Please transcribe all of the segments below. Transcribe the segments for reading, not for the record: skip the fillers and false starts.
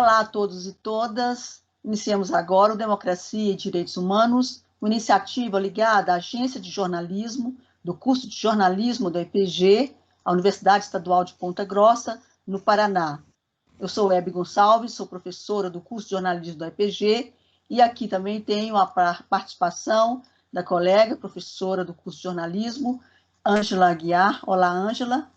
Olá a todos e todas. Iniciamos agora o Democracia e Direitos Humanos, uma iniciativa ligada à Agência de Jornalismo, do curso de jornalismo da EPG, a Universidade Estadual de Ponta Grossa, no Paraná. Eu sou Hebe Gonçalves, sou professora do curso de jornalismo da EPG e aqui também tenho a participação da colega, professora do curso de jornalismo, Ângela Aguiar. Olá, Ângela.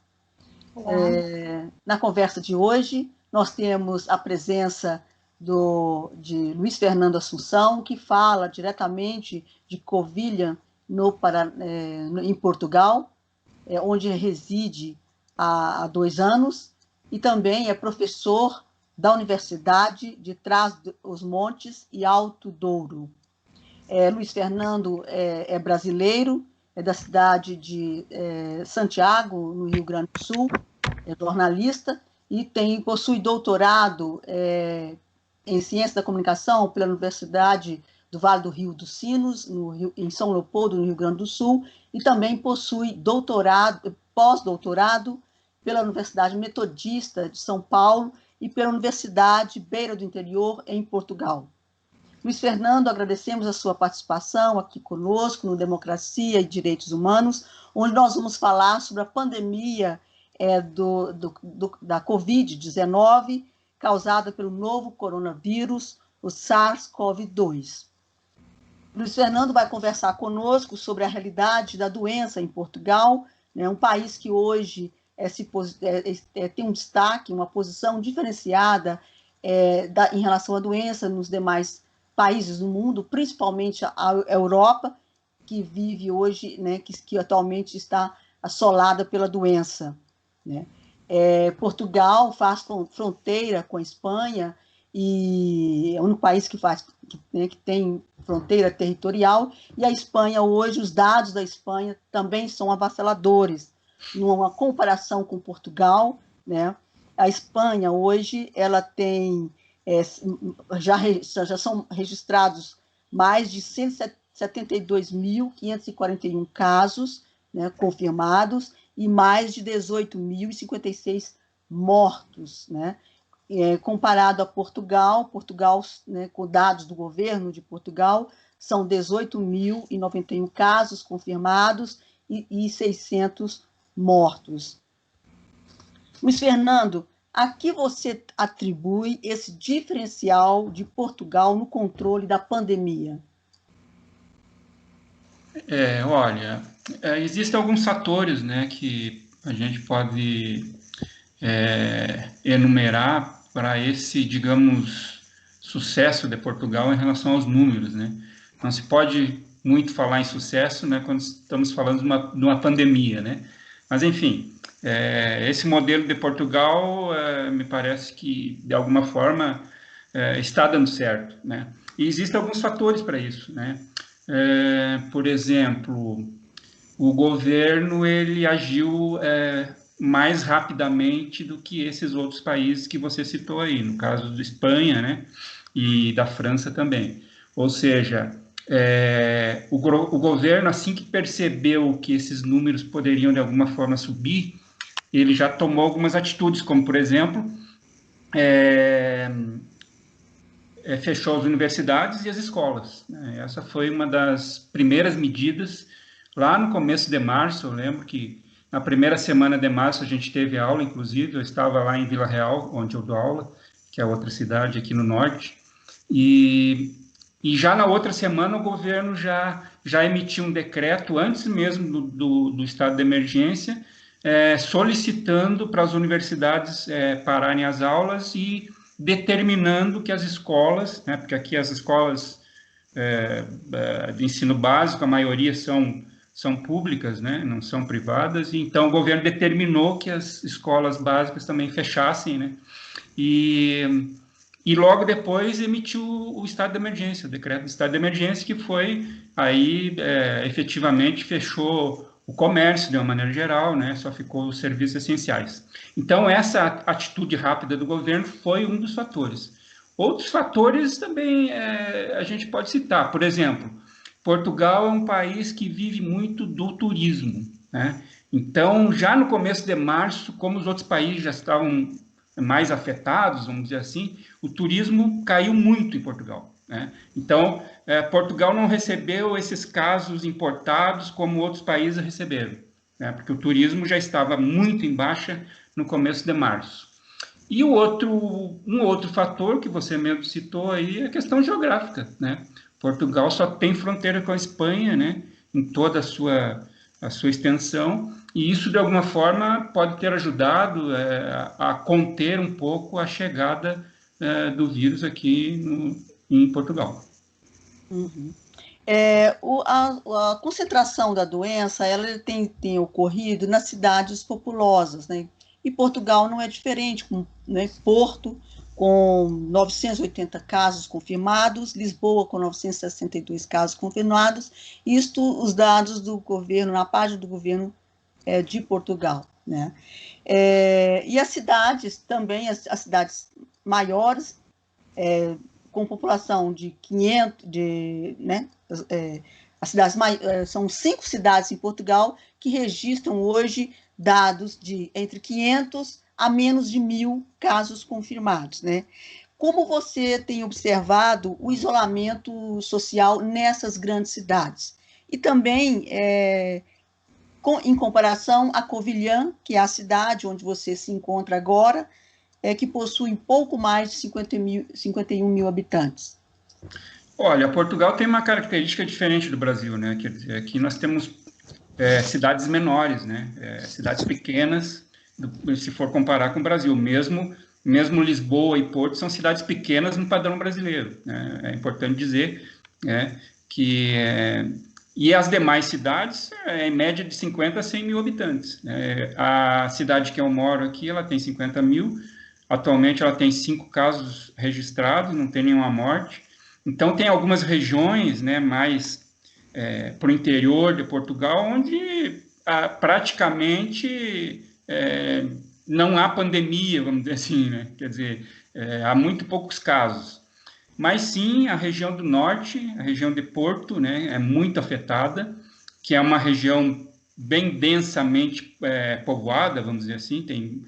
Na conversa de hoje, nós temos a presença de Luiz Fernando Assunção, que fala diretamente de Covilhã, em Portugal, onde reside há 2 anos, e também é professor da Universidade de Trás-os-Montes e Alto Douro. Luiz Fernando é brasileiro, é da cidade de Santiago, no Rio Grande do Sul, é jornalista e possui doutorado em Ciência da Comunicação pela Universidade do Vale do Rio dos Sinos, em São Leopoldo, no Rio Grande do Sul, e também possui pós-doutorado pela Universidade Metodista de São Paulo e pela Universidade Beira do Interior, em Portugal. Luiz Fernando, agradecemos a sua participação aqui conosco no Democracia e Direitos Humanos, onde nós vamos falar sobre a pandemia da Covid-19, causada pelo novo coronavírus, o SARS-CoV-2. Luiz Fernando vai conversar conosco sobre a realidade da doença em Portugal, um país que hoje tem um destaque, uma posição diferenciada em relação à doença nos demais países do mundo, principalmente a Europa, que vive hoje, que atualmente está assolada pela doença. Portugal faz fronteira com a Espanha e é o único país que tem fronteira territorial, e a Espanha hoje, os dados da Espanha também são avassaladores. Numa comparação com Portugal, a Espanha hoje ela tem já são registrados mais de 172.541 casos confirmados e mais de 18.056 mortos, comparado a Portugal, com dados do governo de Portugal, são 18.091 casos confirmados e 600 mortos. Luiz Fernando, a que você atribui esse diferencial de Portugal no controle da pandemia? Olha, existem alguns fatores, que a gente pode enumerar para esse, digamos, sucesso de Portugal em relação aos números, Não se pode muito falar em sucesso, quando estamos falando de uma pandemia, Mas, enfim, esse modelo de Portugal me parece que, de alguma forma, está dando certo, E existem alguns fatores para isso, por exemplo, o governo ele agiu mais rapidamente do que esses outros países que você citou aí, no caso da Espanha, e da França também. Ou seja, o governo, assim que percebeu que esses números poderiam de alguma forma subir, ele já tomou algumas atitudes, como, por exemplo, fechou as universidades e as escolas. Essa foi uma das primeiras medidas. Lá no começo de março, eu lembro que na primeira semana de março a gente teve aula, inclusive, eu estava lá em Vila Real, onde eu dou aula, que é outra cidade aqui no norte, e já na outra semana o governo já emitiu um decreto, antes mesmo do estado de emergência, solicitando para as universidades pararem as aulas e determinando que as escolas, porque aqui as escolas de ensino básico, a maioria são públicas, não são privadas, e então o governo determinou que as escolas básicas também fechassem, e logo depois emitiu o estado de emergência, o decreto do estado de emergência, que foi aí efetivamente fechou o comércio de uma maneira geral, só ficou os serviços essenciais. Então, essa atitude rápida do governo foi um dos fatores. Outros fatores também a gente pode citar. Por exemplo, Portugal é um país que vive muito do turismo, Então, já no começo de março, como os outros países já estavam mais afetados, vamos dizer assim, o turismo caiu muito em Portugal, né? Então, Portugal não recebeu esses casos importados como outros países receberam, né? Porque o turismo já estava muito em baixa no começo de março. E um outro fator que você mesmo citou aí é a questão geográfica, né? Portugal só tem fronteira com a Espanha, né? Em toda a sua extensão, e isso, de alguma forma, pode ter ajudado a conter um pouco a chegada do vírus aqui em Portugal. Uhum. A concentração da doença ela tem ocorrido nas cidades populosas, né? E Portugal não é diferente, né? Porto com 980 casos confirmados, Lisboa com 962 casos confirmados, isto os dados do governo, na página do governo de Portugal, né? E as cidades também, as cidades maiores, com população de 500, né, as cidades são 5 cidades em Portugal que registram hoje dados de entre 500 a menos de 1.000 casos confirmados, né? Como você tem observado o isolamento social nessas grandes cidades? E também, em comparação a Covilhã, que é a cidade onde você se encontra agora, que possui pouco mais de 51 mil habitantes. Olha, Portugal tem uma característica diferente do Brasil, né? Quer dizer, aqui nós temos cidades menores, né? Cidades pequenas, se for comparar com o Brasil. Mesmo Lisboa e Porto são cidades pequenas no padrão brasileiro, né? É importante dizer, né, que... e as demais cidades, em média de 50 a 100 mil habitantes, né? A cidade que eu moro aqui, ela tem 50 mil. Atualmente ela tem 5 casos registrados, não tem nenhuma morte. Então, tem algumas regiões, né, mais para o interior de Portugal, onde praticamente não há pandemia, vamos dizer assim, né? Quer dizer, há muito poucos casos. Mas sim, a região do norte, a região de Porto, né, é muito afetada, que é uma região bem densamente povoada, vamos dizer assim, tem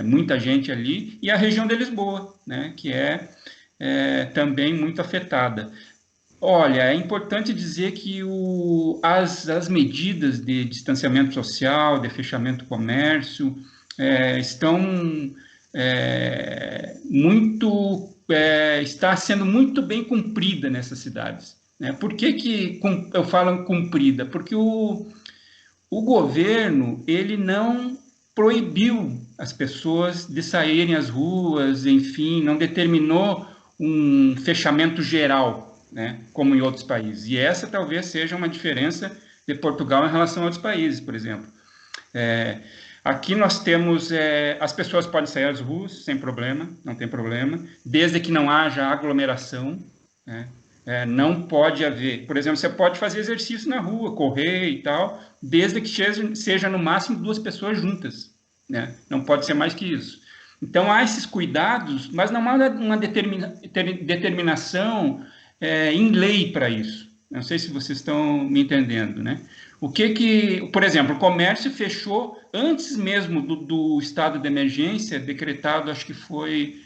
muita gente ali, e a região de Lisboa, né, que é também muito afetada. Olha, é importante dizer que as medidas de distanciamento social, de fechamento do comércio, estão está sendo muito bem cumprida nessas cidades, né? Por que eu falo cumprida? Porque o governo, ele não proibiu as pessoas de saírem às ruas, enfim, não determinou um fechamento geral, né, como em outros países. E essa talvez seja uma diferença de Portugal em relação a outros países, por exemplo. Aqui nós temos, as pessoas podem sair às ruas sem problema, não tem problema, desde que não haja aglomeração, né? Não pode haver, por exemplo, você pode fazer exercício na rua, correr e tal, desde que seja no máximo 2 pessoas juntas, né? Não pode ser mais que isso. Então, há esses cuidados, mas não há uma determinação em lei para isso. Não sei se vocês estão me entendendo, né? Por exemplo, o comércio fechou antes mesmo do estado de emergência, decretado, acho que foi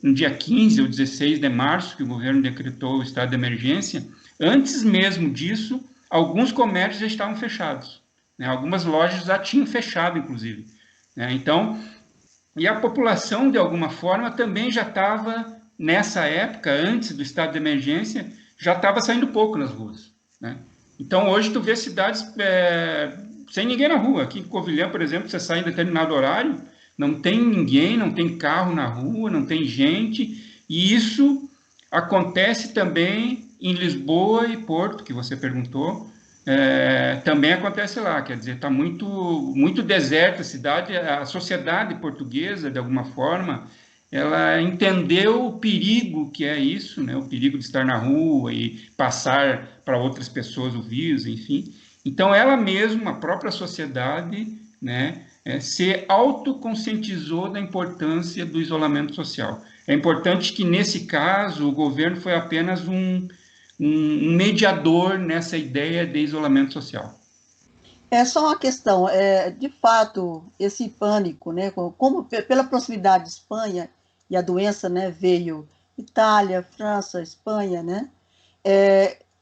no dia 15 ou 16 de março, que o governo decretou o estado de emergência. Antes mesmo disso, alguns comércios já estavam fechados, né? Algumas lojas já tinham fechado, inclusive, né? Então, e a população, de alguma forma, também já estava, nessa época, antes do estado de emergência, já estava saindo pouco nas ruas, né? Então, hoje, tu vê cidades sem ninguém na rua. Aqui em Covilhã, por exemplo, você sai em determinado horário, não tem ninguém, não tem carro na rua, não tem gente, e isso acontece também em Lisboa e Porto, que você perguntou, também acontece lá, quer dizer, está muito, muito deserta a cidade, a sociedade portuguesa, de alguma forma, ela entendeu o perigo que é isso, né? O perigo de estar na rua e passar para outras pessoas o vírus, enfim. Então, ela mesma, a própria sociedade, né, se autoconscientizou da importância do isolamento social. É importante que, nesse caso, o governo foi apenas um mediador nessa ideia de isolamento social. É só uma questão, de fato, esse pânico, né, como pela proximidade de Espanha, e a doença, né, veio Itália, França, Espanha, né,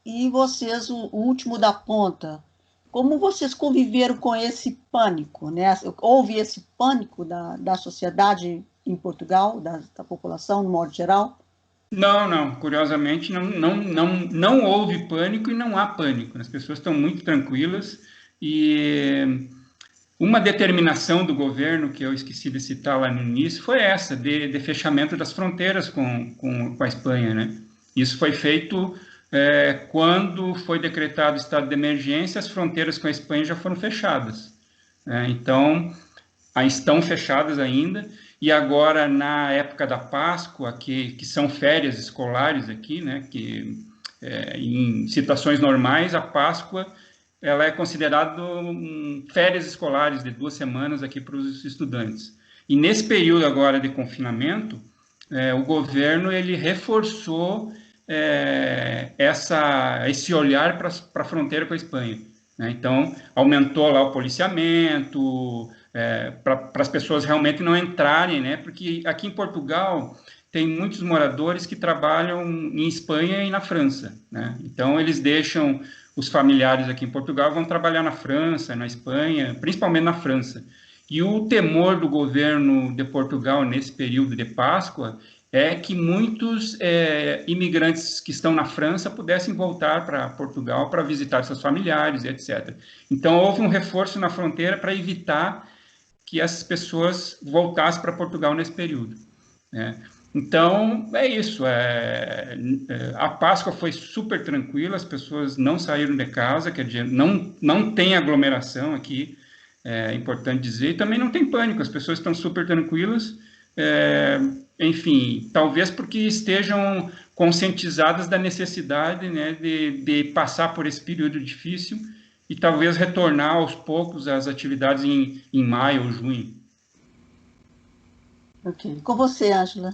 e vocês, o último da ponta, como vocês conviveram com esse pânico, né? Houve esse pânico da sociedade em Portugal, da população, no modo geral? Não, não, curiosamente não houve pânico e não há pânico. As pessoas estão muito tranquilas e uma determinação do governo, que eu esqueci de citar lá no início, foi essa, de fechamento das fronteiras com a Espanha, né? Isso foi feito quando foi decretado o estado de emergência, as fronteiras com a Espanha já foram fechadas, né? Então, estão fechadas ainda, e agora na época da Páscoa, que são férias escolares aqui, né, em situações normais, a Páscoa ela é considerada férias escolares de 2 semanas aqui para os estudantes. E nesse período agora de confinamento, o governo ele reforçou esse olhar para a fronteira com a Espanha, né? Então, aumentou lá o policiamento, para as pessoas realmente não entrarem, né? Porque aqui em Portugal tem muitos moradores que trabalham em Espanha e na França, né? Então, eles deixam os familiares aqui em Portugal, vão trabalhar na França, na Espanha, principalmente na França. E o temor do governo de Portugal nesse período de Páscoa é que muitos imigrantes que estão na França pudessem voltar para Portugal para visitar seus familiares, etc. Então, houve um reforço na fronteira para evitar que essas pessoas voltassem para Portugal nesse período, né? Então, é isso. A Páscoa foi super tranquila, as pessoas não saíram de casa, quer dizer, não tem aglomeração aqui, é importante dizer, e também não tem pânico, as pessoas estão super tranquilas, enfim, talvez porque estejam conscientizadas da necessidade, né, de passar por esse período difícil e talvez retornar aos poucos às atividades em maio ou junho. Ok. Com você, Ângela.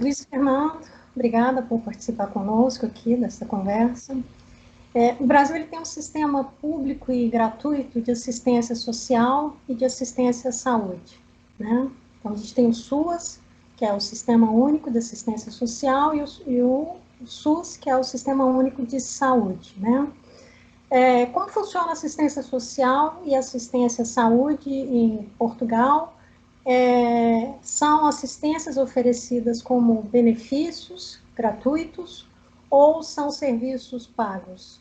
Luiz Fernando, obrigada por participar conosco aqui dessa conversa. O Brasil ele tem um sistema público e gratuito de assistência social e de assistência à saúde, né? Então, a gente tem o SUAS, que é o Sistema Único de Assistência Social, e o SUS, que é o Sistema Único de Saúde, né? Como funciona a assistência social e assistência à saúde em Portugal? São assistências oferecidas como benefícios gratuitos ou são serviços pagos?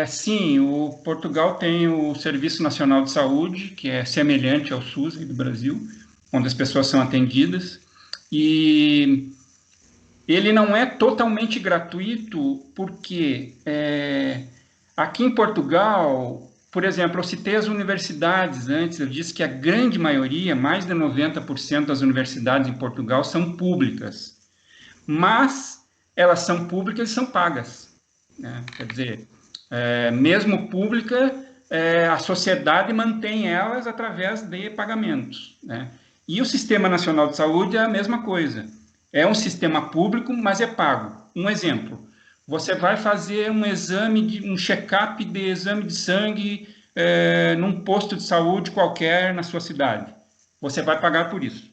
Sim, o Portugal tem o Serviço Nacional de Saúde, que é semelhante ao SUS do Brasil, onde as pessoas são atendidas, e ele não é totalmente gratuito, porque aqui em Portugal, por exemplo, eu citei as universidades antes, eu disse que a grande maioria, mais de 90% das universidades em Portugal são públicas, mas elas são públicas e são pagas, né? Quer dizer, mesmo pública, a sociedade mantém elas através de pagamentos, né? E o Sistema Nacional de Saúde é a mesma coisa. É um sistema público, mas é pago. Um exemplo, você vai fazer um exame, um check-up de exame de sangue num posto de saúde qualquer na sua cidade. Você vai pagar por isso,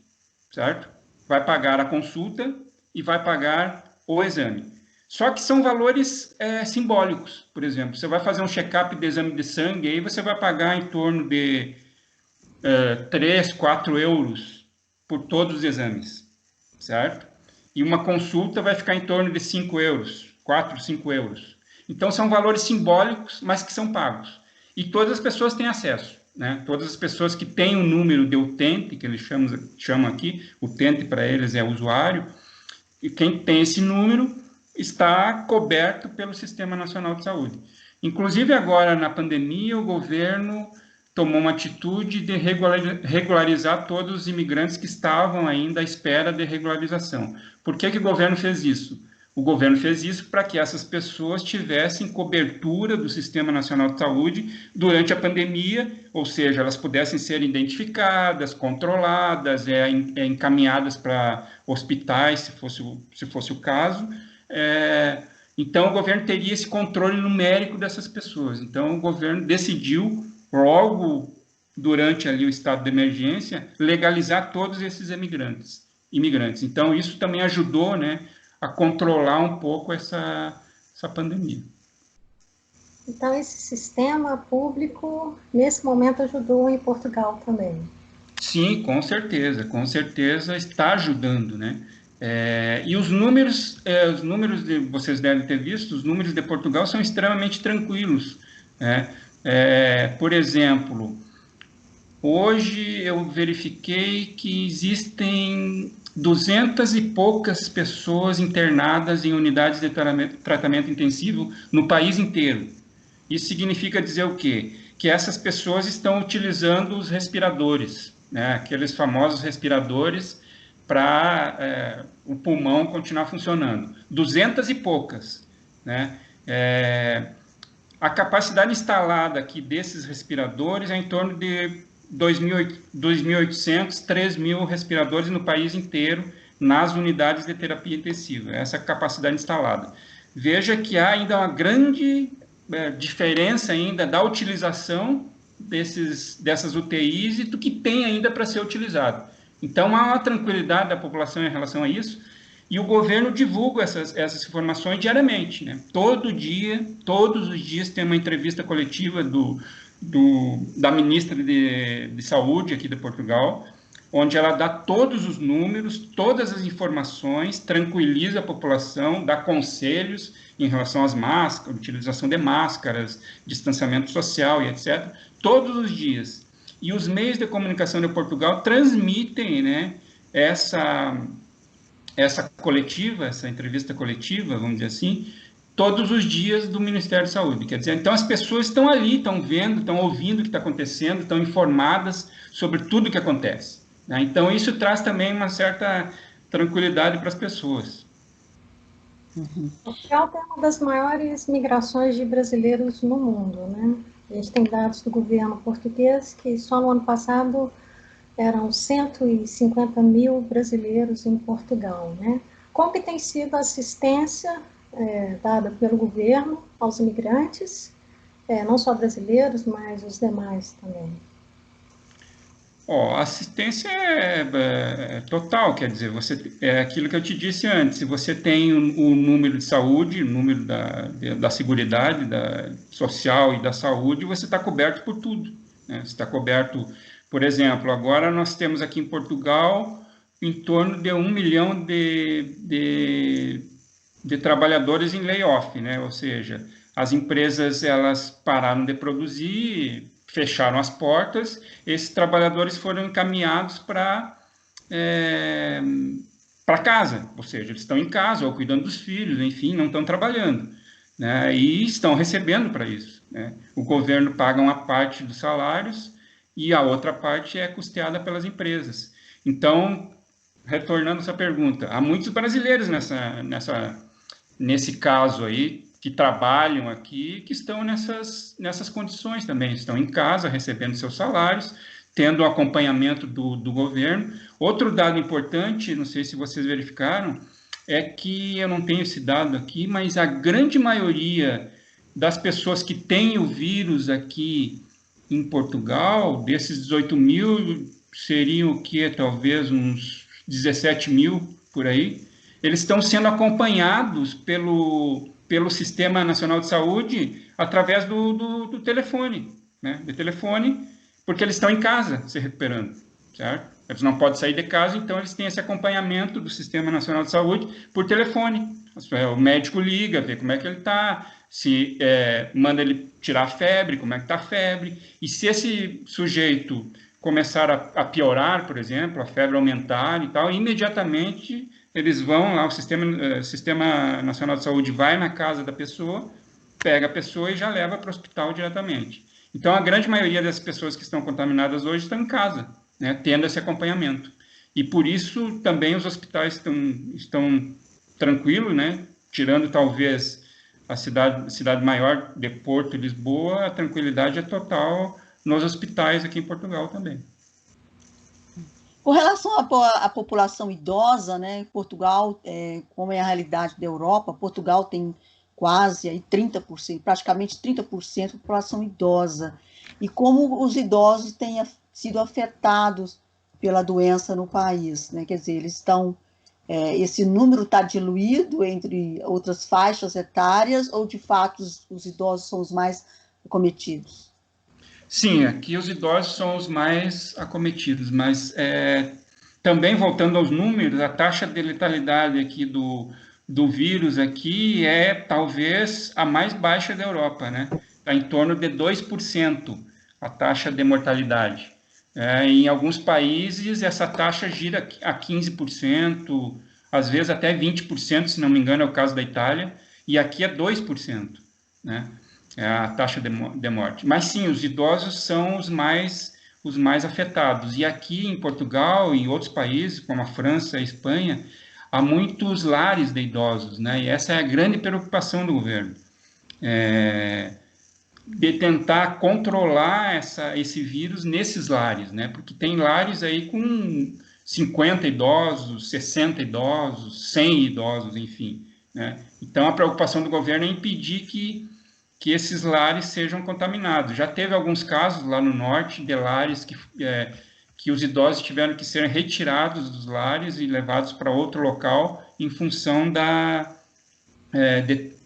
certo? Vai pagar a consulta e vai pagar o exame. Só que são valores simbólicos, por exemplo. Você vai fazer um check-up de exame de sangue, aí você vai pagar em torno de 3, 4 euros por todos os exames, certo? E uma consulta vai ficar em torno de 5 euros, 4, 5 euros. Então, são valores simbólicos, mas que são pagos. E todas as pessoas têm acesso, né? Todas as pessoas que têm um número de utente, que eles chamam aqui, utente para eles é usuário, e quem tem esse número está coberto pelo Sistema Nacional de Saúde. Inclusive, agora, na pandemia, o governo tomou uma atitude de regularizar todos os imigrantes que estavam ainda à espera de regularização. Por que o governo fez isso? O governo fez isso para que essas pessoas tivessem cobertura do Sistema Nacional de Saúde durante a pandemia, ou seja, elas pudessem ser identificadas, controladas, encaminhadas para hospitais, se fosse o caso, Então, o governo teria esse controle numérico dessas pessoas. Então, o governo decidiu, logo durante ali o estado de emergência, legalizar todos esses imigrantes. Então, isso também ajudou, né, a controlar um pouco essa pandemia. Então, esse sistema público, nesse momento, ajudou em Portugal também. Sim, com certeza está ajudando, né? E os números vocês devem ter visto, os números de Portugal são extremamente tranquilos, né? Por exemplo, hoje eu verifiquei que existem 200 e poucas pessoas internadas em unidades de tratamento intensivo no país inteiro. Isso significa dizer o quê? Que essas pessoas estão utilizando os respiradores, né? Aqueles famosos respiradores para o pulmão continuar funcionando. 200 e poucas, né? A capacidade instalada aqui desses respiradores é em torno de 2.800, 3.000 respiradores no país inteiro, nas unidades de terapia intensiva. Essa capacidade instalada. Veja que há ainda uma grande diferença ainda da utilização dessas UTIs e do que tem ainda para ser utilizado. Então, há uma tranquilidade da população em relação a isso, e o governo divulga essas informações diariamente, né? Todos os dias tem uma entrevista coletiva da ministra de Saúde aqui de Portugal, onde ela dá todos os números, todas as informações, tranquiliza a população, dá conselhos em relação às máscaras, utilização de máscaras, distanciamento social e etc., todos os dias. E os meios de comunicação de Portugal transmitem, né, essa coletiva, essa entrevista coletiva, vamos dizer assim, todos os dias do Ministério da Saúde. Quer dizer, então as pessoas estão ali, estão vendo, estão ouvindo o que está acontecendo, estão informadas sobre tudo o que acontece, né? Então isso traz também uma certa tranquilidade para as pessoas. Portugal tem uma das maiores migrações de brasileiros no mundo, né? A gente tem dados do governo português que só no ano passado eram 150 mil brasileiros em Portugal, né? Como que tem sido a assistência dada pelo governo aos imigrantes, não só brasileiros, mas os demais também? A assistência é total, quer dizer, é aquilo que eu te disse antes, se você tem o número de saúde, o número da seguridade social e da saúde, você está coberto por tudo, né? Você está coberto, por exemplo, agora nós temos aqui em Portugal em torno de 1 milhão de trabalhadores em layoff, né? Ou seja, as empresas elas pararam de produzir, fecharam as portas, esses trabalhadores foram encaminhados para casa, ou seja, eles estão em casa ou cuidando dos filhos, enfim, não estão trabalhando, né? E estão recebendo para isso, né? O governo paga uma parte dos salários e a outra parte é custeada pelas empresas. Então, retornando essa pergunta, há muitos brasileiros nesse caso aí, que trabalham aqui, que estão nessas condições também, estão em casa, recebendo seus salários, tendo o acompanhamento do governo. Outro dado importante, não sei se vocês verificaram, é que, eu não tenho esse dado aqui, mas a grande maioria das pessoas que têm o vírus aqui em Portugal, desses 18 mil, seriam o quê? Talvez uns 17 mil, por aí, eles estão sendo acompanhados pelo Sistema Nacional de Saúde através do telefone, né? Do telefone, porque eles estão em casa se recuperando, certo? Eles não podem sair de casa, então eles têm esse acompanhamento do Sistema Nacional de Saúde por telefone. O médico liga, vê como é que ele está, se manda ele tirar a febre, como é que está a febre, e se esse sujeito começar a piorar, por exemplo, a febre aumentar e tal, imediatamente eles vão lá, o Sistema Nacional de Saúde vai na casa da pessoa, pega a pessoa e já leva para o hospital diretamente. Então, a grande maioria das pessoas que estão contaminadas hoje estão em casa, né, tendo esse acompanhamento. E por isso também os hospitais estão tranquilos, né, tirando talvez a cidade maior de Porto e Lisboa, a tranquilidade é total nos hospitais aqui em Portugal também. Com relação à população idosa, né, Portugal, como é a realidade da Europa, Portugal tem quase aí 30%, praticamente 30% da população idosa. E como os idosos têm sido afetados pela doença no país, né? Quer dizer, eles estão, esse número está diluído entre outras faixas etárias, ou de fato os idosos são os mais acometidos? Sim, aqui os idosos são os mais acometidos, mas também voltando aos números, a taxa de letalidade aqui do vírus aqui é talvez a mais baixa da Europa, né? Está em torno de 2% a taxa de mortalidade. Em alguns países, essa taxa gira a 15%, às vezes até 20%, se não me engano, é o caso da Itália, e aqui é 2%, né? É a taxa de morte. Mas sim, os idosos são os mais afetados. E aqui em Portugal e em outros países, como a França e a Espanha, há muitos lares de idosos, né? E essa é a grande preocupação do governo. De tentar controlar esse vírus nesses lares, né? Porque tem lares aí com 50 idosos, 60 idosos, 100 idosos, enfim, né? Então, a preocupação do governo é impedir que esses lares sejam contaminados. Já teve alguns casos lá no norte de lares que os idosos tiveram que ser retirados dos lares e levados para outro local em função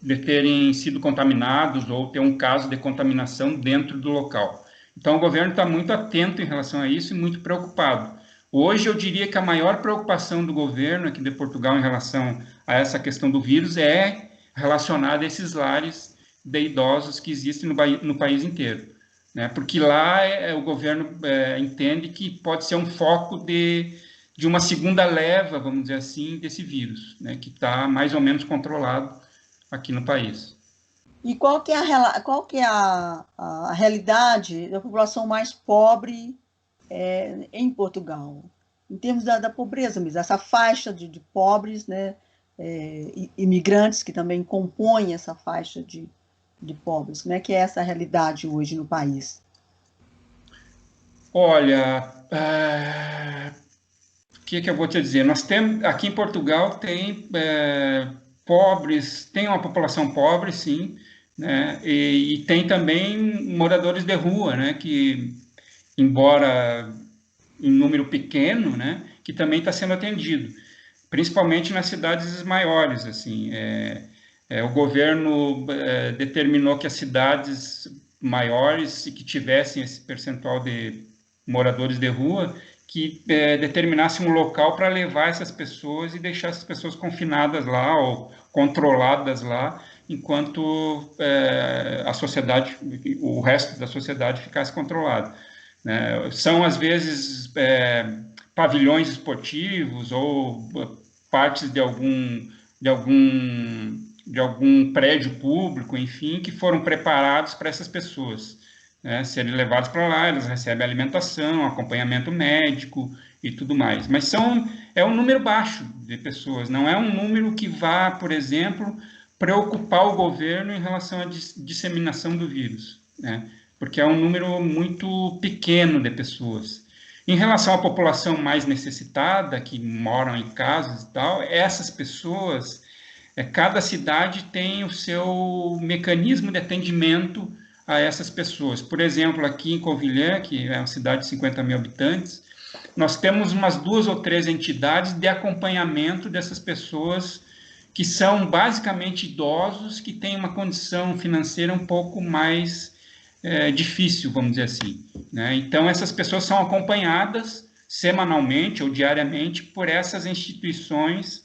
de terem sido contaminados ou ter um caso de contaminação dentro do local. Então, o governo está muito atento em relação a isso e muito preocupado. Hoje, eu diria que a maior preocupação do governo aqui de Portugal em relação a essa questão do vírus é relacionada a esses lares de idosos que existem no país inteiro, né? Porque lá o governo entende que pode ser um foco de uma segunda leva, vamos dizer assim, desse vírus, né? Que está mais ou menos controlado aqui no país. E qual que é a realidade da população mais pobre em Portugal? Em termos da pobreza mesmo, essa faixa de pobres, né? Imigrantes que também compõem essa faixa de pobres. Como é que é essa realidade hoje no país? Olha, o que eu vou te dizer? Nós temos, aqui em Portugal, tem pobres, tem uma população pobre, sim, né? E tem também moradores de rua, né? Que, embora em número pequeno, né? Que também está sendo atendido, principalmente nas cidades maiores, assim. O governo determinou que as cidades maiores e que tivessem esse percentual de moradores de rua, que determinasse um local para levar essas pessoas e deixar essas pessoas confinadas lá ou controladas lá, enquanto a sociedade, o resto da sociedade ficasse controlado, né? São, às vezes, pavilhões esportivos ou partes de algum prédio público, enfim, que foram preparados para essas pessoas, né, serem levados para lá. Eles recebem alimentação, acompanhamento médico e tudo mais. Mas é um número baixo de pessoas, não é um número que vá, por exemplo, preocupar o governo em relação à disseminação do vírus, né, porque é um número muito pequeno de pessoas. Em relação à população mais necessitada, que moram em casas e tal, essas pessoas, cada cidade tem o seu mecanismo de atendimento a essas pessoas. Por exemplo, aqui em Covilhã, que é uma cidade de 50 mil habitantes, nós temos umas 2 ou 3 entidades de acompanhamento dessas pessoas que são basicamente idosos, que têm uma condição financeira um pouco mais difícil, vamos dizer assim, né? Então, essas pessoas são acompanhadas semanalmente ou diariamente por essas instituições,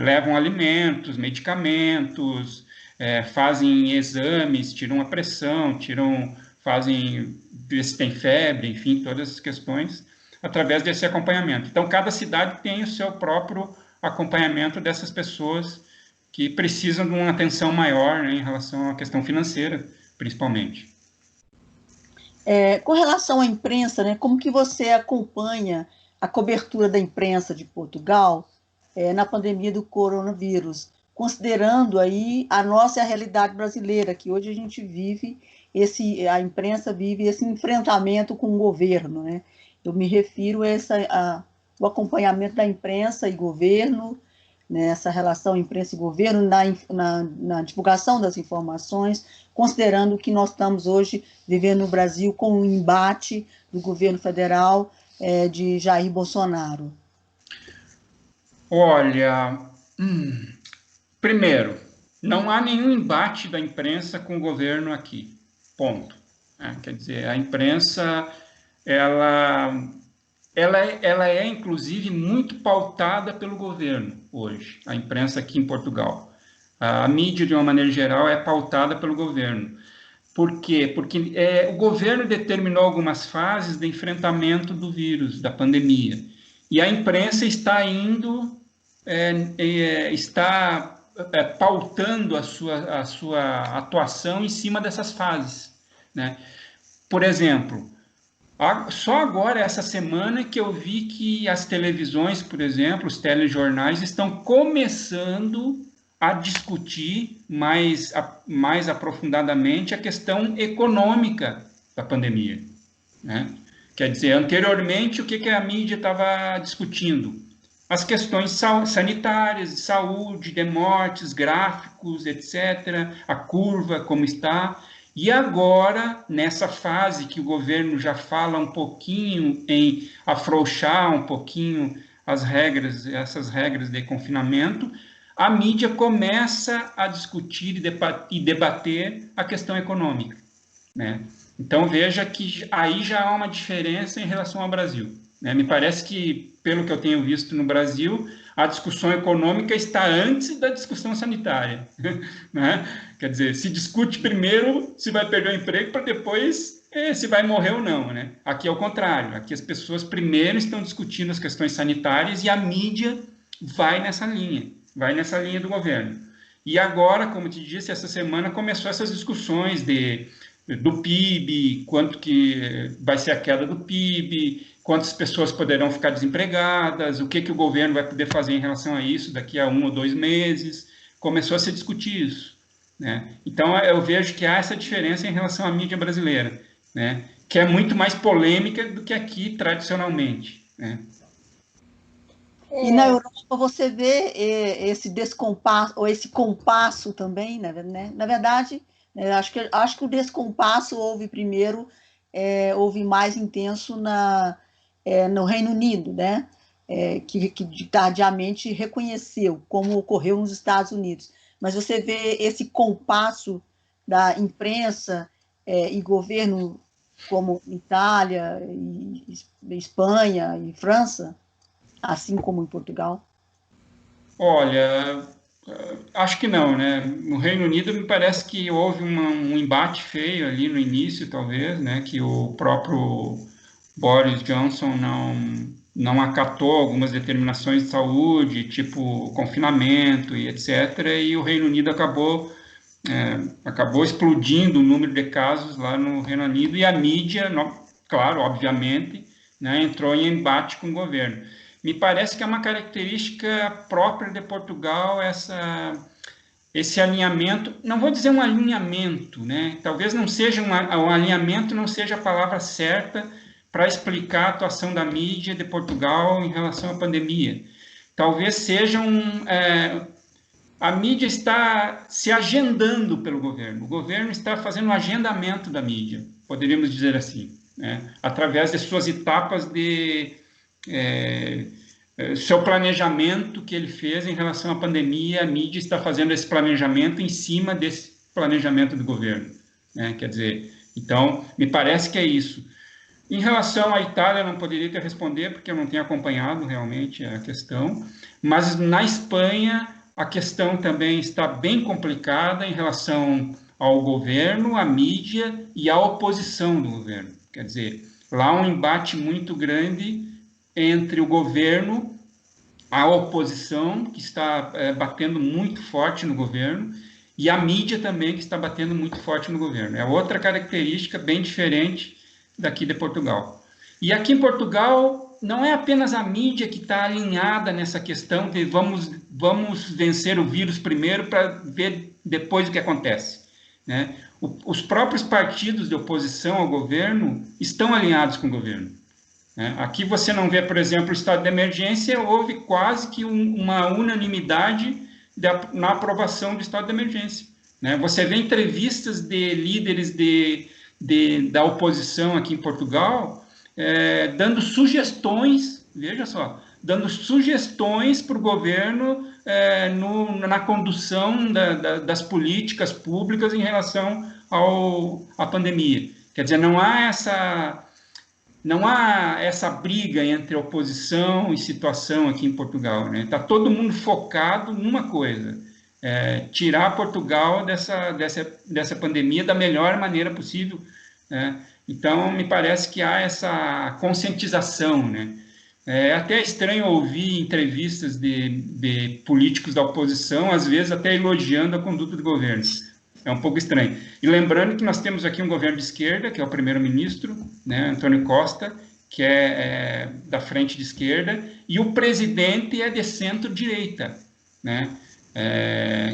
levam alimentos, medicamentos, fazem exames, tiram a pressão, fazem ver se tem febre, enfim, todas as questões, através desse acompanhamento. Então, cada cidade tem o seu próprio acompanhamento dessas pessoas que precisam de uma atenção maior, né, em relação à questão financeira, principalmente. Com relação à imprensa, né, como que você acompanha a cobertura da imprensa de Portugal na pandemia do coronavírus, considerando aí a nossa realidade brasileira, que hoje a gente vive a imprensa vive esse enfrentamento com o governo, né? Eu me refiro a o acompanhamento da imprensa e governo nessa relação imprensa e governo, na divulgação das informações, considerando que nós estamos hoje vivendo no Brasil com um embate do governo federal de Jair Bolsonaro? Olha, primeiro, não há nenhum embate da imprensa com o governo aqui, ponto. Quer dizer, a imprensa, ela é, inclusive, muito pautada pelo governo hoje, a imprensa aqui em Portugal. A mídia, de uma maneira geral, é pautada pelo governo. Por quê? Porque o governo determinou algumas fases de enfrentamento do vírus, da pandemia, e a imprensa está indo, pautando a sua atuação em cima dessas fases, né? Por exemplo, só agora, essa semana, que eu vi que as televisões, por exemplo, os telejornais, estão começando a discutir mais aprofundadamente a questão econômica da pandemia, né? Quer dizer, anteriormente, o que a mídia estava discutindo? As questões sanitárias, de saúde, de mortes, gráficos, etc., a curva, como está. E agora, nessa fase que o governo já fala um pouquinho em afrouxar um pouquinho essas regras de confinamento, a mídia começa a discutir e debater a questão econômica, né? Então, veja que aí já há uma diferença em relação ao Brasil, né? Me parece que, pelo que eu tenho visto no Brasil, a discussão econômica está antes da discussão sanitária, né? Quer dizer, se discute primeiro se vai perder o emprego para depois se vai morrer ou não, né? Aqui é o contrário, aqui as pessoas primeiro estão discutindo as questões sanitárias e a mídia vai nessa linha do governo. E agora, como te disse, essa semana começou essas discussões do PIB, quanto que vai ser a queda do PIB, quantas pessoas poderão ficar desempregadas, o que o governo vai poder fazer em relação a isso daqui a 1 ou 2 meses. Começou a se discutir isso, né? Então, eu vejo que há essa diferença em relação à mídia brasileira, né? Que é muito mais polêmica do que aqui, tradicionalmente, né? E na Europa você vê esse descompasso, ou esse compasso também, né? Na verdade, acho que o descompasso houve primeiro, houve mais intenso no Reino Unido, né? Que tardiamente reconheceu, como ocorreu nos Estados Unidos. Mas você vê esse compasso da imprensa e governo como Itália, e Espanha e França, assim como em Portugal? Olha, acho que não, né? No Reino Unido me parece que houve um embate feio ali no início, talvez, né? Que o próprio Boris Johnson não acatou algumas determinações de saúde, tipo confinamento e etc. E o Reino Unido acabou explodindo o número de casos lá no Reino Unido e a mídia, claro, obviamente, né, entrou em embate com o governo. Me parece que é uma característica própria de Portugal esse alinhamento, não vou dizer um alinhamento, né? Talvez não seja um alinhamento, não seja a palavra certa para explicar a atuação da mídia de Portugal em relação à pandemia. Talvez seja a mídia está se agendando pelo governo. O governo está fazendo um agendamento da mídia, poderíamos dizer assim, né? Através de suas etapas de seu planejamento que ele fez em relação à pandemia. A mídia está fazendo esse planejamento em cima desse planejamento do governo, né? Quer dizer, então, me parece que é isso. Em relação à Itália, eu não poderia te responder, porque eu não tenho acompanhado realmente a questão, mas na Espanha, a questão também está bem complicada em relação ao governo, à mídia e à oposição do governo. Quer dizer, lá há um embate muito grande entre o governo, a oposição, que está batendo muito forte no governo, e a mídia também, que está batendo muito forte no governo. É outra característica bem diferente daqui de Portugal. E aqui em Portugal, não é apenas a mídia que está alinhada nessa questão de vamos vencer o vírus primeiro para ver depois o que acontece, né? Os próprios partidos de oposição ao governo estão alinhados com o governo. né? Aqui você não vê, por exemplo, o estado de emergência, houve quase que uma unanimidade na aprovação do estado de emergência, né? Você vê entrevistas de líderes da oposição aqui em Portugal, dando sugestões, veja só, dando sugestões para o governo na condução das políticas públicas em relação à pandemia. Quer dizer, não há essa briga entre oposição e situação aqui em Portugal, né? Está todo mundo focado numa coisa, tirar Portugal dessa pandemia da melhor maneira possível, né? Então, me parece que há essa conscientização, né? É até estranho ouvir entrevistas de políticos da oposição, às vezes até elogiando a conduta do governo. É um pouco estranho. E lembrando que nós temos aqui um governo de esquerda, que é o primeiro-ministro, né, António Costa, que é da frente de esquerda, e o presidente é de centro-direita, né,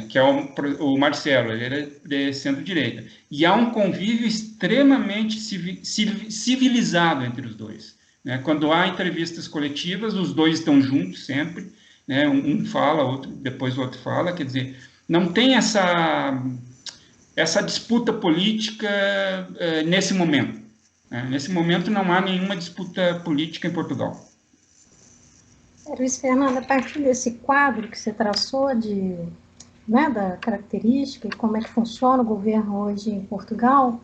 que é o Marcelo, ele é de centro-direita. E há um convívio extremamente civilizado entre os dois. Né? Quando há entrevistas coletivas, os dois estão juntos sempre, né? Um fala, depois o outro fala, quer dizer, não tem essa disputa política nesse momento. Né? Nesse momento não há nenhuma disputa política em Portugal. Luiz Fernando, a partir desse quadro que você traçou né, da característica e como é que funciona o governo hoje em Portugal,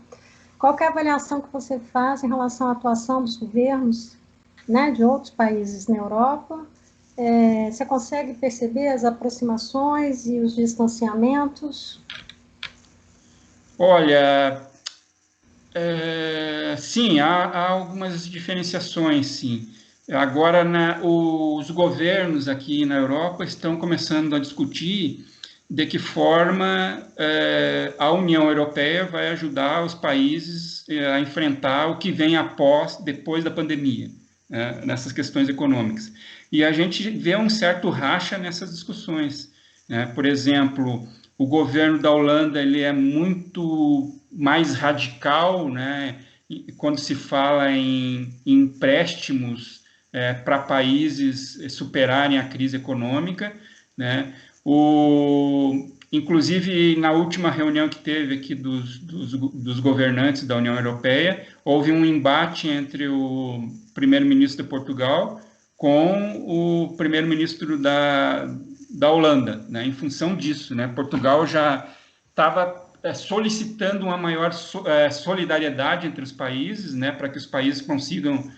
qual que é a avaliação que você faz em relação à atuação dos governos, né, de outros países na Europa? Você consegue perceber as aproximações e os distanciamentos? Olha, sim, há algumas diferenciações, sim. Agora, os governos aqui na Europa estão começando a discutir de que forma a União Europeia vai ajudar os países a enfrentar o que vem depois da pandemia, nessas questões econômicas. E a gente vê um certo racha nessas discussões, né? Por exemplo, o governo da Holanda ele é muito mais radical, né? Quando se fala em empréstimos para países superarem a crise econômica, né? Inclusive, na última reunião que teve aqui dos governantes da União Europeia, houve um embate entre o primeiro-ministro de Portugal com o primeiro-ministro da Holanda, né? Em função disso, né? Portugal já estava solicitando uma maior solidariedade entre os países, né? Para que os países consigam,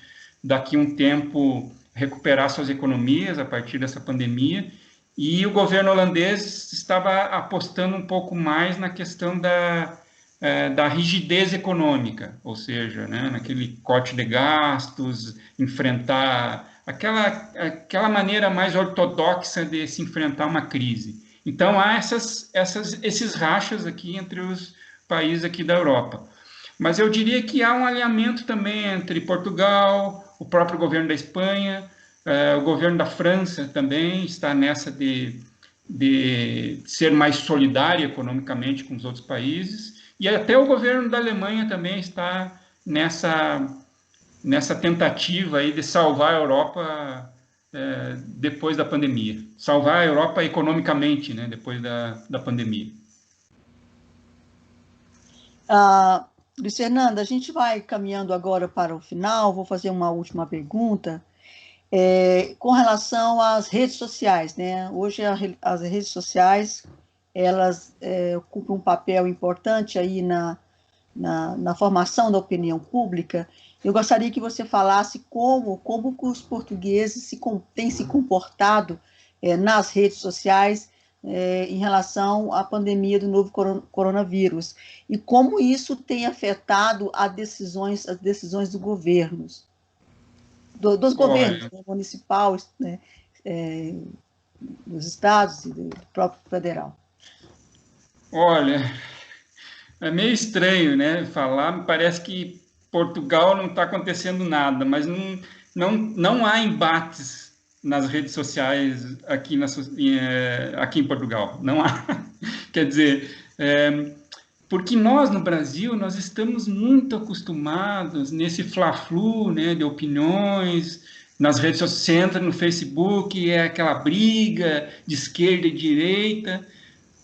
daqui a um tempo, recuperar suas economias a partir dessa pandemia. E o governo holandês estava apostando um pouco mais na questão da rigidez econômica, ou seja, né, naquele corte de gastos, enfrentar aquela maneira mais ortodoxa de se enfrentar uma crise. Então, há esses rachas aqui entre os países aqui da Europa. Mas eu diria que há um alinhamento também entre Portugal, o próprio governo da Espanha, o governo da França também está nessa de ser mais solidário economicamente com os outros países, e até o governo da Alemanha também está nessa tentativa aí de salvar a Europa depois da pandemia, salvar a Europa economicamente, né, depois da pandemia. Luiz Fernando, a gente vai caminhando agora para o final, vou fazer uma última pergunta. Com relação às redes sociais, né? Hoje as redes sociais elas ocupam um papel importante aí na formação da opinião pública. Eu gostaria que você falasse como os portugueses têm se comportado nas redes sociais em relação à pandemia do novo coronavírus e como isso tem afetado as decisões dos governos. Dos governos, né, municipal, né, dos estados e do próprio federal. Olha, é meio estranho, né, falar, me parece que Portugal não está acontecendo nada, mas não há embates nas redes sociais aqui em Portugal, não há. Quer dizer, Porque nós, no Brasil, nós estamos muito acostumados nesse fla-flu, né, de opiniões, nas redes sociais, você entra no Facebook, é aquela briga de esquerda e direita.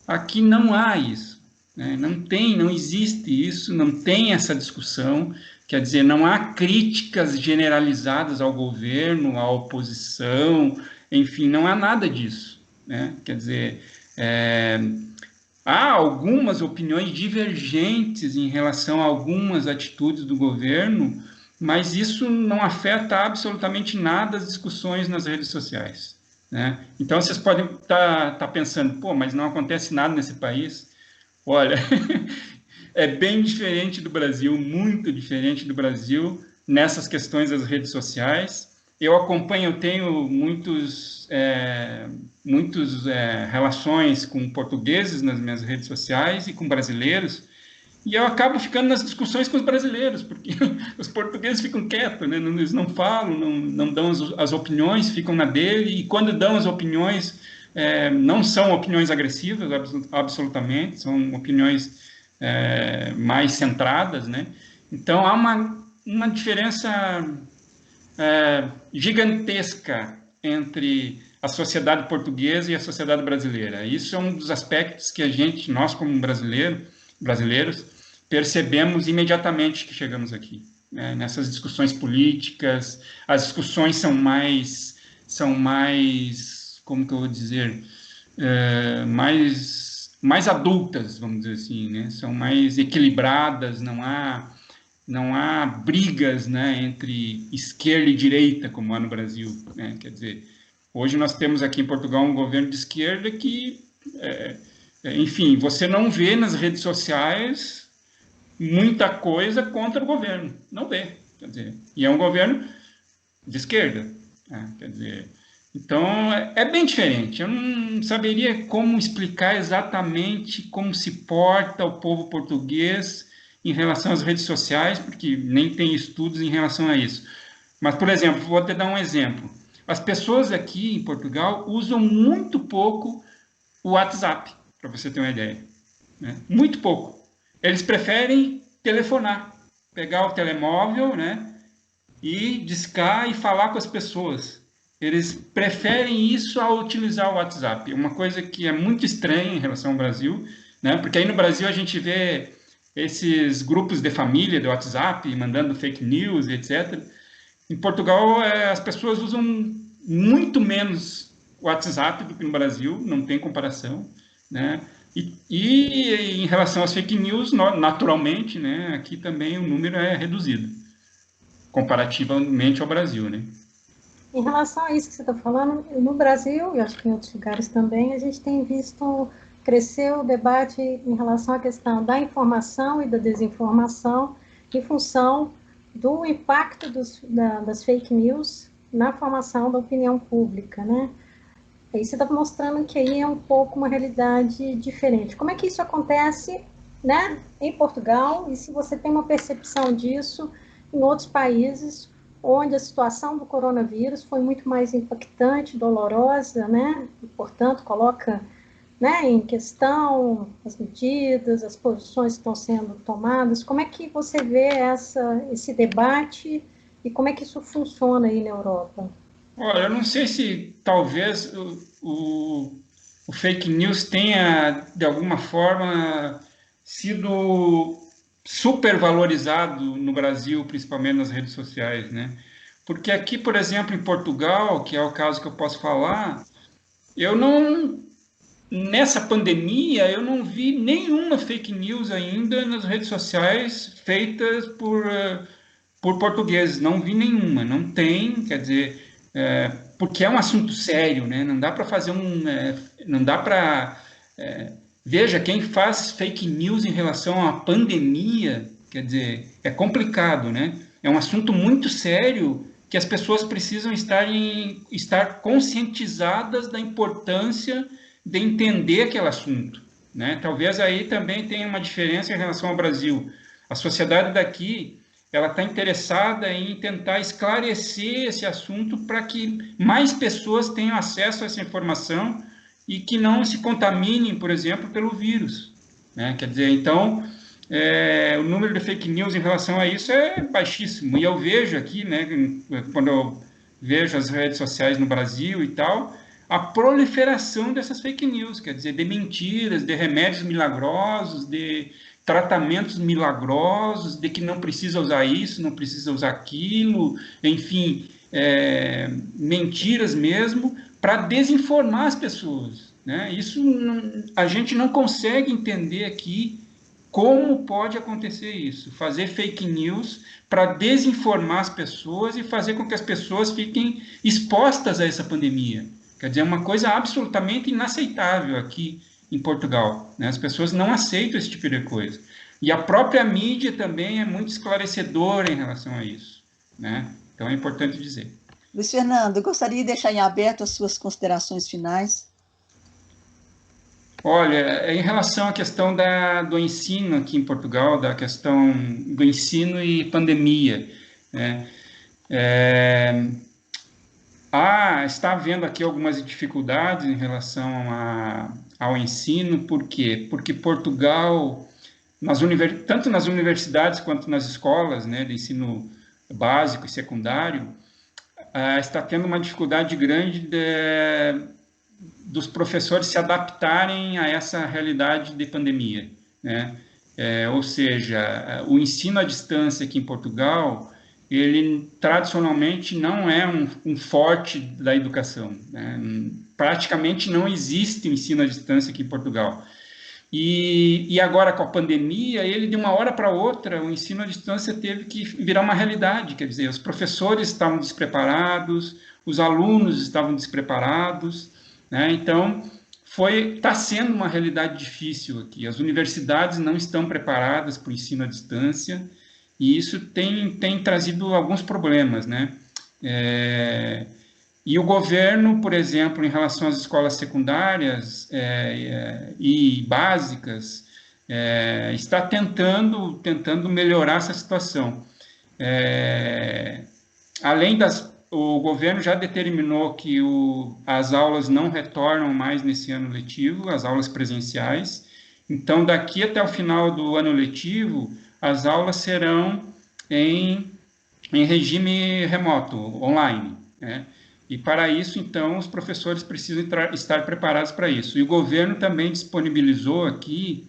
Aqui não há isso, né? Não existe isso, não tem essa discussão. Quer dizer, não há críticas generalizadas ao governo, à oposição, enfim, não há nada disso, né? Quer dizer, há algumas opiniões divergentes em relação a algumas atitudes do governo, mas isso não afeta absolutamente nada as discussões nas redes sociais, né? Então, vocês podem estar pensando, pô, mas não acontece nada nesse país. Olha, é bem diferente do Brasil, muito diferente do Brasil, nessas questões das redes sociais. Eu acompanho, eu tenho muitas relações com portugueses nas minhas redes sociais e com brasileiros, e eu acabo ficando nas discussões com os brasileiros, porque os portugueses ficam quietos, né? Eles não falam, não dão as opiniões, ficam na dele, e quando dão as opiniões, não são opiniões agressivas, absolutamente, são opiniões mais centradas, né? Então, há uma diferença gigantesca entre a sociedade portuguesa e a sociedade brasileira. Isso é um dos aspectos que nós como brasileiros, percebemos imediatamente que chegamos aqui, né? Nessas discussões políticas, as discussões são mais, como que eu vou dizer, mais adultas, vamos dizer assim, né? São mais equilibradas, não há brigas, né, entre esquerda e direita, como há no Brasil, né? Quer dizer, hoje nós temos aqui em Portugal um governo de esquerda que, enfim, você não vê nas redes sociais muita coisa contra o governo, não vê, quer dizer, e é um governo de esquerda, né? Quer dizer, então é bem diferente. Eu não saberia como explicar exatamente como se porta o povo português em relação às redes sociais, porque nem tem estudos em relação a isso. Mas, por exemplo, vou te dar um exemplo. As pessoas aqui em Portugal usam muito pouco o WhatsApp, para você ter uma ideia, né? Muito pouco. Eles preferem telefonar, pegar o telemóvel, né, e discar e falar com as pessoas. Eles preferem isso a utilizar o WhatsApp. Uma coisa que é muito estranha em relação ao Brasil, né, porque aí no Brasil a gente vê esses grupos de família do WhatsApp mandando fake news, etc. Em Portugal, as pessoas usam muito menos o WhatsApp do que no Brasil, não tem comparação, né? E em relação às fake news, naturalmente, né, aqui também o número é reduzido, comparativamente ao Brasil, né? Em relação a isso que você está falando, no Brasil, e acho que em outros lugares também, a gente tem visto crescer o debate em relação à questão da informação e da desinformação em função do impacto das fake news na formação da opinião pública, né? Aí você está mostrando que aí é um pouco uma realidade diferente. Como é que isso acontece, né, em Portugal, e se você tem uma percepção disso em outros países, onde a situação do coronavírus foi muito mais impactante, dolorosa, né, e, portanto, coloca, né, em questão as medidas, as posições que estão sendo tomadas. Como é que você vê esse debate e como é que isso funciona aí na Europa? Olha, eu não sei se talvez o fake news tenha, de alguma forma, sido supervalorizado no Brasil, principalmente nas redes sociais, né? Porque aqui, por exemplo, em Portugal, que é o caso que eu posso falar, nessa pandemia, eu não vi nenhuma fake news ainda nas redes sociais feitas por portugueses, não vi nenhuma, não tem, quer dizer, porque é um assunto sério, né? Não dá para fazer não dá para... veja, quem faz fake news em relação à pandemia, quer dizer, é complicado, né? É um assunto muito sério que as pessoas precisam estar conscientizadas da importância de entender aquele assunto, né? Talvez aí também tenha uma diferença em relação ao Brasil. A sociedade daqui, ela está interessada em tentar esclarecer esse assunto para que mais pessoas tenham acesso a essa informação e que não se contaminem, por exemplo, pelo vírus, né? Quer dizer, então, o número de fake news em relação a isso é baixíssimo. E eu vejo aqui, né, quando eu vejo as redes sociais no Brasil e tal, a proliferação dessas fake news, quer dizer, de mentiras, de remédios milagrosos, de tratamentos milagrosos, de que não precisa usar isso, não precisa usar aquilo, enfim, mentiras mesmo, para desinformar as pessoas, né? Isso a gente não consegue entender aqui como pode acontecer isso, fazer fake news para desinformar as pessoas e fazer com que as pessoas fiquem expostas a essa pandemia. Quer dizer, é uma coisa absolutamente inaceitável aqui em Portugal, né? As pessoas não aceitam esse tipo de coisa. E a própria mídia também é muito esclarecedora em relação a isso, né? Então é importante dizer. Luiz Fernando, eu gostaria de deixar em aberto as suas considerações finais. Olha, em relação à questão do ensino aqui em Portugal, da questão do ensino e pandemia, né? Está havendo aqui algumas dificuldades em relação ao ensino, por quê? Porque Portugal, tanto nas universidades quanto nas escolas, né, de ensino básico e secundário, está tendo uma dificuldade grande dos professores se adaptarem a essa realidade de pandemia, né? Ou seja, o ensino à distância aqui em Portugal, ele tradicionalmente não é um forte da educação, né? Praticamente não existe o ensino à distância aqui em Portugal. E agora, com a pandemia, ele, de uma hora para outra, o ensino à distância teve que virar uma realidade, quer dizer, os professores estavam despreparados, os alunos estavam despreparados, né? Então, está sendo uma realidade difícil aqui. As universidades não estão preparadas para o ensino à distância, e isso tem trazido alguns problemas, né? E o governo, por exemplo, em relação às escolas secundárias e básicas, está tentando melhorar essa situação. O governo já determinou que as aulas não retornam mais nesse ano letivo, as aulas presenciais. Então, daqui até o final do ano letivo, as aulas serão em regime remoto, online, né? E para isso, então, os professores precisam estar preparados para isso. E o governo também disponibilizou aqui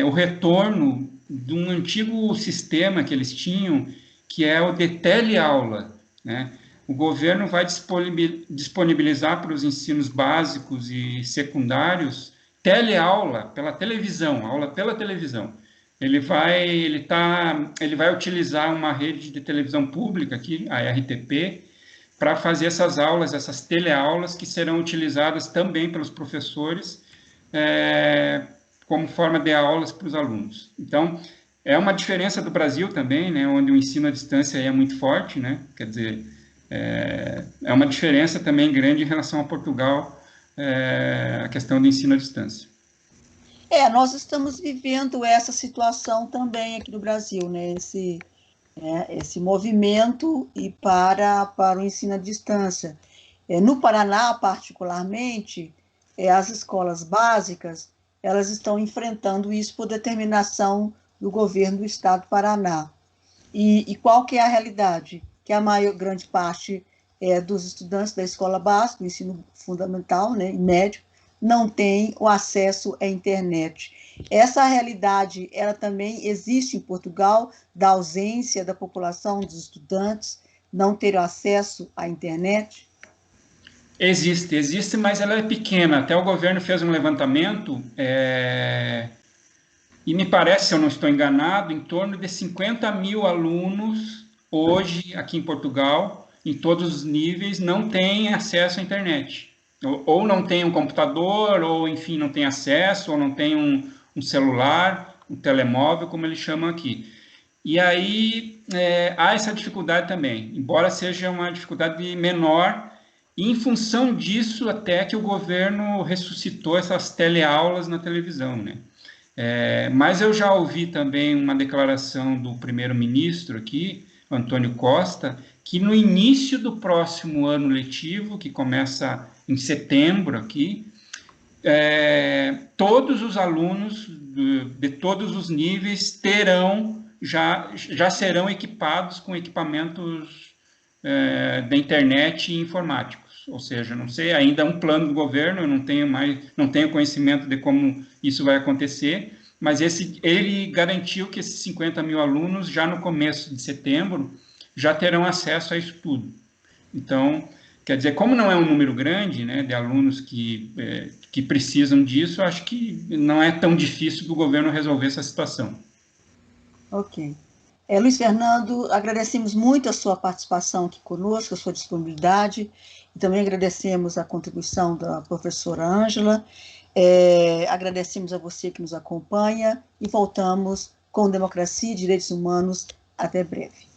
o retorno de um antigo sistema que eles tinham, que é o de teleaula, né? O governo vai disponibilizar para os ensinos básicos e secundários teleaula pela televisão, aula pela televisão. Ele vai utilizar uma rede de televisão pública aqui, a RTP, para fazer essas aulas, essas teleaulas, que serão utilizadas também pelos professores como forma de aulas para os alunos. Então, é uma diferença do Brasil também, né, onde o ensino à distância é muito forte, né? Quer dizer, é uma diferença também grande em relação a Portugal, a questão do ensino à distância. Nós estamos vivendo essa situação também aqui no Brasil, né? Esse movimento para o ensino à distância. No Paraná, particularmente, as escolas básicas, elas estão enfrentando isso por determinação do governo do estado do Paraná. E qual que é a realidade? Que a grande parte dos estudantes da escola básica, do ensino fundamental, né, e médio, não tem o acesso à internet. Essa realidade, ela também existe em Portugal, da ausência da população, dos estudantes, não ter acesso à internet? Existe, mas ela é pequena. Até o governo fez um levantamento, e me parece, se eu não estou enganado, em torno de 50 mil alunos, hoje, aqui em Portugal, em todos os níveis, não têm acesso à internet. Ou não tem um computador, ou, enfim, não tem acesso, ou não tem um celular, um telemóvel, como eles chamam aqui. E aí há essa dificuldade também, embora seja uma dificuldade menor, e em função disso até que o governo ressuscitou essas teleaulas na televisão, né? Mas eu já ouvi também uma declaração do primeiro-ministro aqui, António Costa, que no início do próximo ano letivo, que começa em setembro aqui, todos os alunos de todos os níveis já serão equipados com equipamentos da internet e informáticos. Ou seja, não sei, ainda é um plano do governo, eu não tenho conhecimento de como isso vai acontecer, mas ele garantiu que esses 50 mil alunos, já no começo de setembro, já terão acesso a isso tudo. Então, quer dizer, como não é um número grande, né, de alunos que precisam disso, acho que não é tão difícil do governo resolver essa situação. Ok. Luiz Fernando, agradecemos muito a sua participação aqui conosco, a sua disponibilidade, e também agradecemos a contribuição da professora Ângela, agradecemos a você que nos acompanha, e voltamos com Democracia e Direitos Humanos. Até breve.